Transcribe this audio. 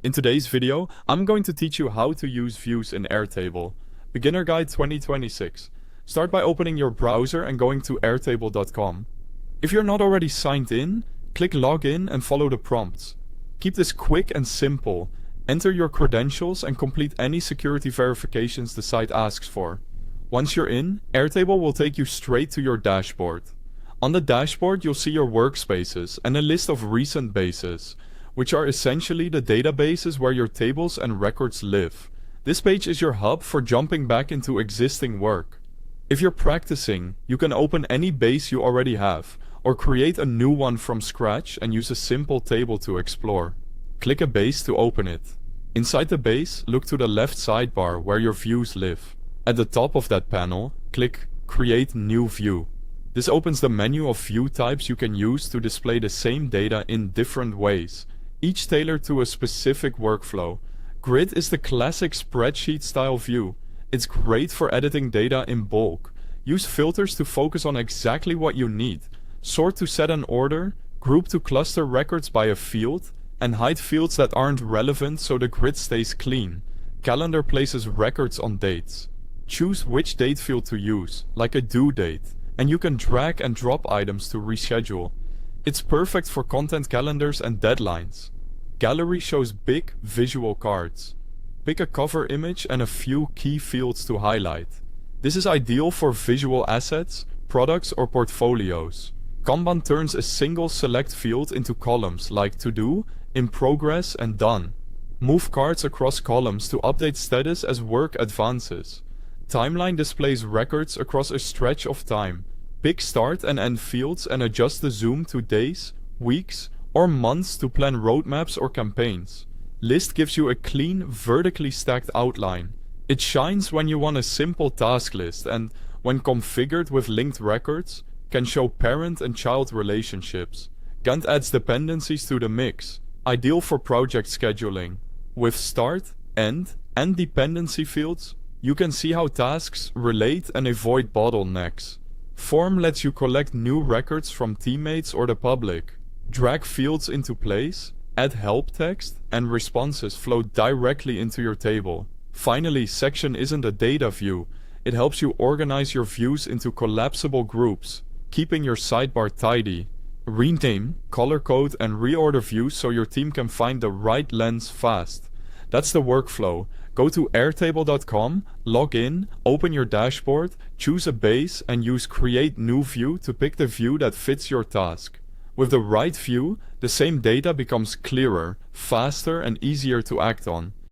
In today's video, I'm going to teach you how to use views in Airtable. Beginner Guide 2026. Start by opening your browser and going to airtable.com. If you're not already signed in, click Login and follow the prompts. Keep this quick and simple. Enter your credentials and complete any security verifications the site asks for. Once you're in, Airtable will take you straight to your dashboard. On the dashboard, you'll see your workspaces and a list of recent bases, which are essentially the databases where your tables and records live. This page is your hub for jumping back into existing work. If you're practicing, you can open any base you already have, or create a new one from scratch and use a simple table to explore. Click a base to open it. Inside the base, look to the left sidebar where your views live. At the top of that panel, click Create New View. This opens the menu of view types you can use to display the same data in different ways, each tailored to a specific workflow. Grid is the classic spreadsheet-style view. It's great for editing data in bulk. Use filters to focus on exactly what you need. Sort to set an order, group to cluster records by a field, and hide fields that aren't relevant so the grid stays clean. Calendar places records on dates. Choose which date field to use, like a due date, and you can drag and drop items to reschedule. It's perfect for content calendars and deadlines. Gallery shows big, visual cards. Pick a cover image and a few key fields to highlight. This is ideal for visual assets, products, or portfolios. Kanban turns a single select field into columns like To Do, In Progress, and Done. Move cards across columns to update status as work advances. Timeline displays records across a stretch of time. Pick start and end fields and adjust the zoom to days, weeks, or months to plan roadmaps or campaigns. List gives you a clean, vertically stacked outline. It shines when you want a simple task list and, when configured with linked records, can show parent and child relationships. Gantt adds dependencies to the mix, ideal for project scheduling. With start, end, and dependency fields, you can see how tasks relate and avoid bottlenecks. Form lets you collect new records from teammates or the public. Drag fields into place, add help text, and responses flow directly into your table. Finally, section isn't a data view. It helps you organize your views into collapsible groups, keeping your sidebar tidy. Rename, color code, and reorder views so your team can find the right lens fast. That's the workflow. Go to airtable.com, log in, open your dashboard, choose a base, and use Create New View to pick the view that fits your task. With the right view, the same data becomes clearer, faster, and easier to act on.